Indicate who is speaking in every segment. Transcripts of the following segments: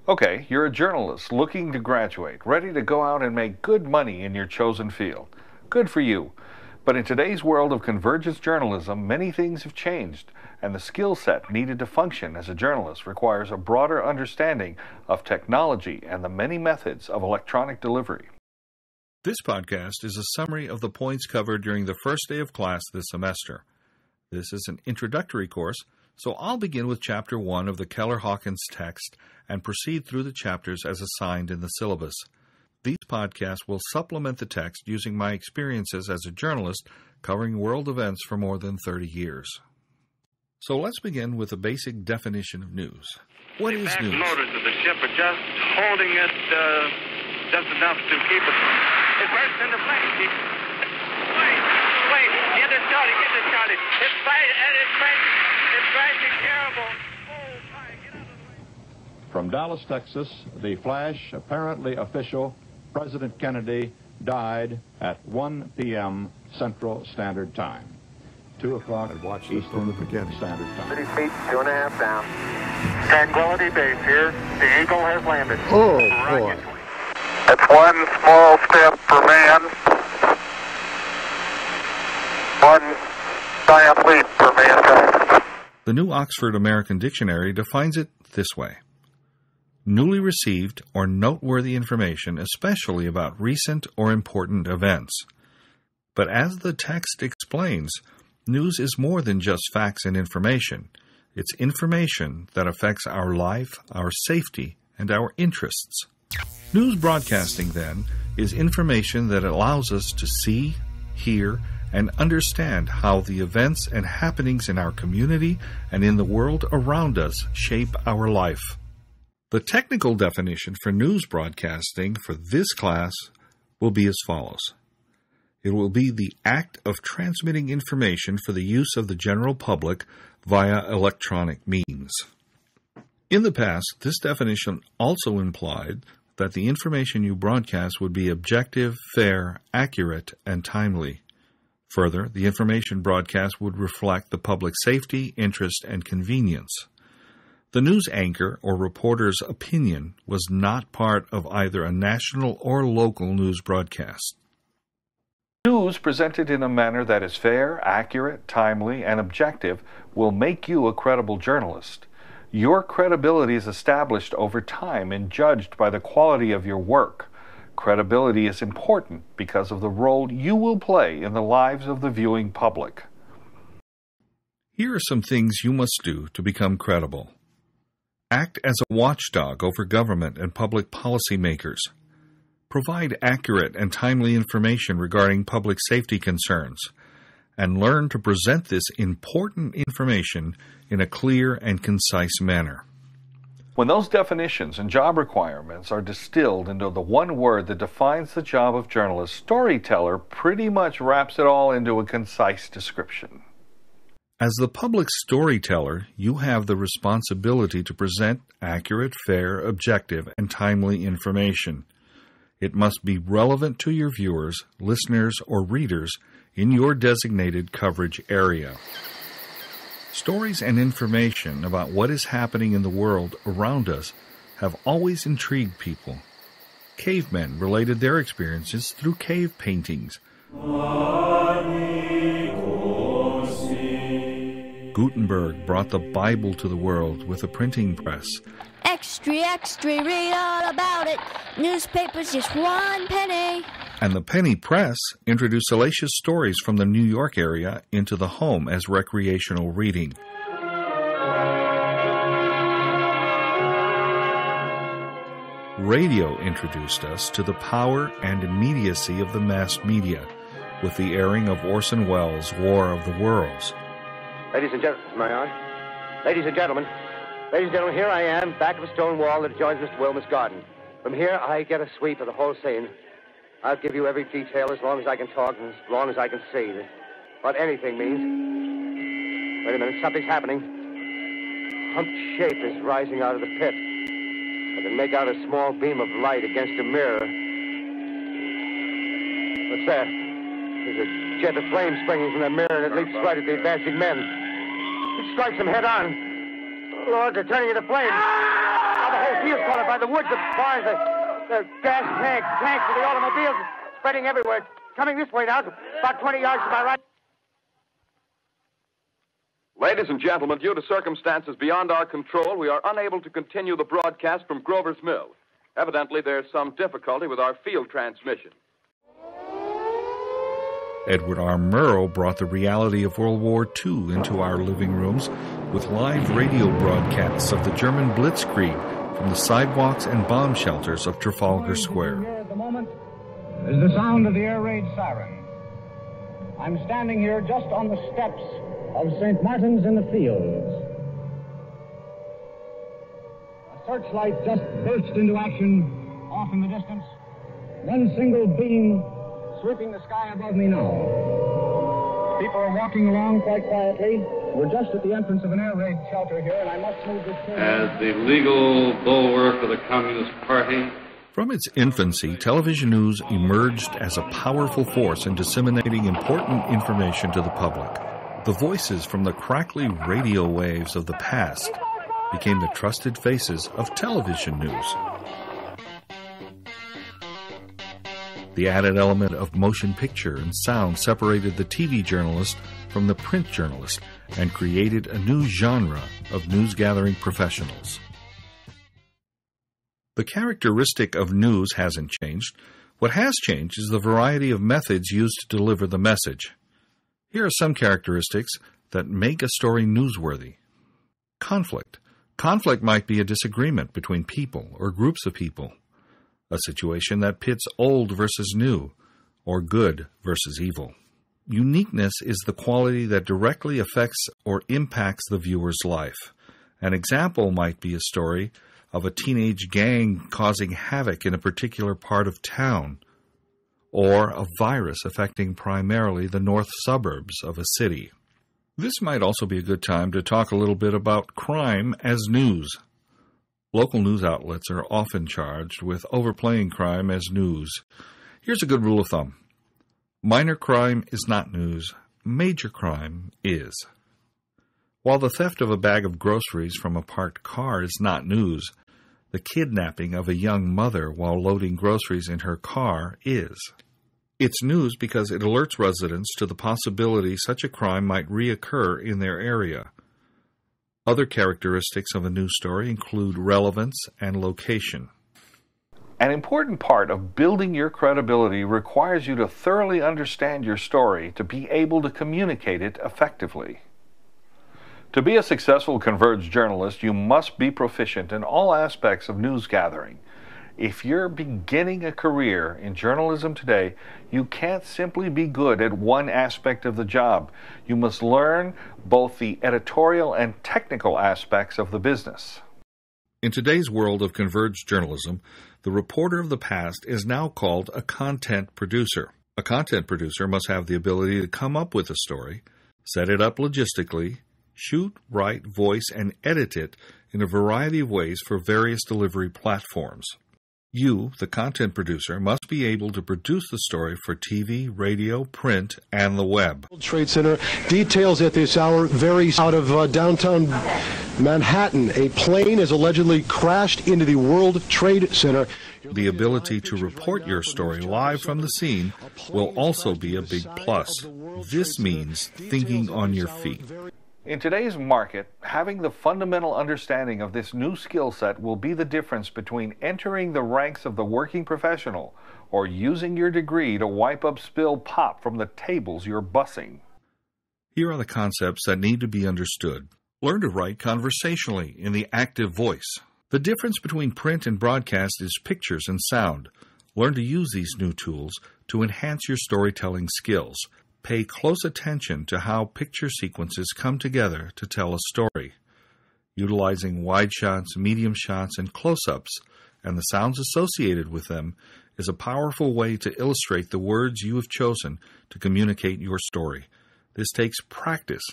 Speaker 1: Okay, you're a journalist looking to graduate, ready to go out and make good money in your chosen field. Good for you. But in today's world of convergence journalism, many things have changed, and the skill set needed to function as a journalist requires a broader understanding of technology and the many methods of electronic delivery.
Speaker 2: This podcast is a summary of the points covered during the first day of class this semester. This is an introductory course, so I'll begin with Chapter 1 of the Keller-Hawkins text and proceed through the chapters as assigned in the syllabus. These podcasts will supplement the text using my experiences as a journalist covering world events for more than 30 years. So let's begin with a basic definition of news. What is news?
Speaker 3: The motors of the ship are just holding it just enough to keep it. It bursts into flames. Wait, get it started. It's crashing terrible. Oh, my, get out of the way.
Speaker 4: From Dallas, Texas, the flash, apparently official, President Kennedy died at 1 p.m. Central Standard Time. 2 o'clock
Speaker 5: and watch this from the beginning.
Speaker 4: Standard Time.
Speaker 3: 30 feet, 2.5 down. Tranquility Base here. The Eagle has landed.
Speaker 5: Oh, boy.
Speaker 3: It's one small step for man, one giant leap for mankind.
Speaker 2: The New Oxford American Dictionary defines it this way: newly received or noteworthy information, especially about recent or important events. But as the text explains, news is more than just facts and information. It's information that affects our life, our safety, and our interests. News broadcasting, then, is information that allows us to see, hear, and understand how the events and happenings in our community and in the world around us shape our life. The technical definition for news broadcasting for this class will be as follows. It will be the act of transmitting information for the use of the general public via electronic means. In the past, this definition also implied that the information you broadcast would be objective, fair, accurate, and timely. Further, the information broadcast would reflect the public safety, interest, and convenience. The news anchor or reporter's opinion was not part of either a national or local news broadcast.
Speaker 1: News presented in a manner that is fair, accurate, timely, and objective will make you a credible journalist. Your credibility is established over time and judged by the quality of your work. Credibility is important because of the role you will play in the lives of the viewing public.
Speaker 2: Here are some things you must do to become credible. Act as a watchdog over government and public policymakers. Provide accurate and timely information regarding public safety concerns, and learn to present this important information in a clear and concise manner.
Speaker 1: When those definitions and job requirements are distilled into the one word that defines the job of journalist, storyteller pretty much wraps it all into a concise description.
Speaker 2: As the public storyteller, you have the responsibility to present accurate, fair, objective, and timely information. It must be relevant to your viewers, listeners, or readers in your designated coverage area. Stories and information about what is happening in the world around us have always intrigued people. Cavemen related their experiences through cave paintings. Gutenberg brought the Bible to the world with a printing press.
Speaker 6: Extra, extra, read all about it. Newspapers just 1 penny.
Speaker 2: And the penny press introduced salacious stories from the New York area into the home as recreational reading. Radio introduced us to the power and immediacy of the mass media with the airing of Orson Welles' War of the Worlds.
Speaker 7: Ladies and gentlemen, am I on? Ladies and gentlemen, here I am, back of a stone wall that adjoins Mr. Wilmer's garden. From here, I get a sweep of the whole scene. I'll give you every detail as long as I can talk and as long as I can see. What anything means. Wait a minute, something's happening. A humped shape is rising out of the pit. I can make out a small beam of light against a mirror. What's that? There's a jet of flame springing from the mirror, and it leaps right at the advancing men. It strikes them head on. Lord, they're turning into flames. Ah, the whole field's caught up by the woods, the bars, the gas tanks for the automobiles spreading everywhere. It's coming this way now, about 20 yards to my right.
Speaker 8: Ladies and gentlemen, due to circumstances beyond our control, we are unable to continue the broadcast from Grover's Mill. Evidently, there's some difficulty with our field transmission.
Speaker 2: Edward R. Murrow brought the reality of World War II into our living rooms with live radio broadcasts of the German Blitzkrieg from the sidewalks and bomb shelters of Trafalgar Square.
Speaker 9: At the moment is the sound of the air raid siren. I'm standing here just on the steps of St. Martin's in the Fields. A searchlight just burst into action off in the distance. One single beam sweeping the sky above me now. People are walking along quite quietly. We're just at the entrance of an air raid shelter here, and I must move this train.
Speaker 10: As the legal bulwark of the Communist Party.
Speaker 2: From its infancy, television news emerged as a powerful force in disseminating important information to the public. The voices from the crackly radio waves of the past became the trusted faces of television news. The added element of motion picture and sound separated the TV journalist from the print journalist and created a new genre of news-gathering professionals. The characteristic of news hasn't changed. What has changed is the variety of methods used to deliver the message. Here are some characteristics that make a story newsworthy. Conflict. Conflict might be a disagreement between people or groups of people. A situation that pits old versus new, or good versus evil. Uniqueness is the quality that directly affects or impacts the viewer's life. An example might be a story of a teenage gang causing havoc in a particular part of town, or a virus affecting primarily the north suburbs of a city. This might also be a good time to talk a little bit about crime as news. Local news outlets are often charged with overplaying crime as news. Here's a good rule of thumb. Minor crime is not news. Major crime is. While the theft of a bag of groceries from a parked car is not news, the kidnapping of a young mother while loading groceries in her car is. It's news because it alerts residents to the possibility such a crime might reoccur in their area. Other characteristics of a news story include relevance and location.
Speaker 1: An important part of building your credibility requires you to thoroughly understand your story to be able to communicate it effectively. To be a successful converged journalist, you must be proficient in all aspects of news gathering. If you're beginning a career in journalism today, you can't simply be good at one aspect of the job. You must learn both the editorial and technical aspects of the business.
Speaker 2: In today's world of converged journalism, the reporter of the past is now called a content producer. A content producer must have the ability to come up with a story, set it up logistically, shoot, write, voice, and edit it in a variety of ways for various delivery platforms. You, the content producer, must be able to produce the story for TV, radio, print, and the web.
Speaker 11: World Trade Center details at this hour varies out of downtown Manhattan. A plane has allegedly crashed into the World Trade Center.
Speaker 2: The ability to report your story live from the scene will also be a big plus. This means thinking on your feet.
Speaker 1: In today's market, having the fundamental understanding of this new skill set will be the difference between entering the ranks of the working professional or using your degree to wipe up spilled pop from the tables you're bussing.
Speaker 2: Here are the concepts that need to be understood. Learn to write conversationally in the active voice. The difference between print and broadcast is pictures and sound. Learn to use these new tools to enhance your storytelling skills. Pay close attention to how picture sequences come together to tell a story. Utilizing wide shots, medium shots, and close-ups, and the sounds associated with them, is a powerful way to illustrate the words you have chosen to communicate your story. This takes practice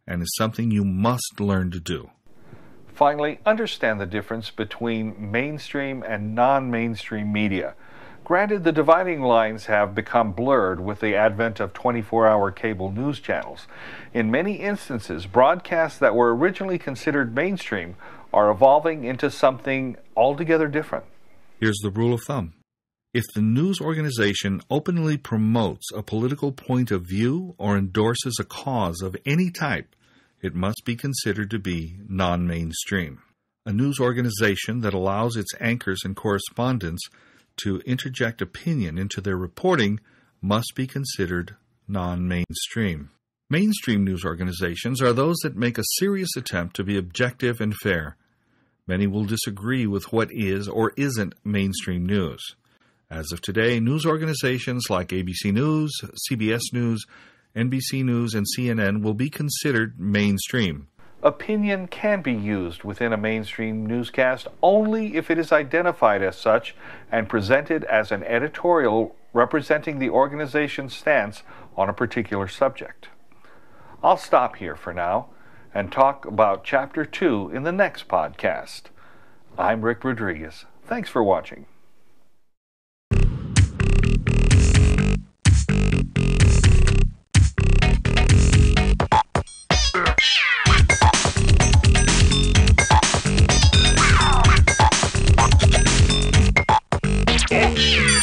Speaker 2: and is something you must learn to do.
Speaker 1: Finally, understand the difference between mainstream and non-mainstream media. Granted, the dividing lines have become blurred with the advent of 24-hour cable news channels. In many instances, broadcasts that were originally considered mainstream are evolving into something altogether different.
Speaker 2: Here's the rule of thumb. If the news organization openly promotes a political point of view or endorses a cause of any type, it must be considered to be non-mainstream. A news organization that allows its anchors and correspondents to interject opinion into their reporting must be considered non-mainstream. Mainstream news organizations are those that make a serious attempt to be objective and fair. Many will disagree with what is or isn't mainstream news. As of today, news organizations like ABC News, CBS News, NBC News, and CNN will be considered mainstream.
Speaker 1: Opinion can be used within a mainstream newscast only if it is identified as such and presented as an editorial representing the organization's stance on a particular subject. I'll stop here for now and talk about Chapter 2 in the next podcast. I'm Rick Rodriguez. Thanks for watching.
Speaker 12: Yeah.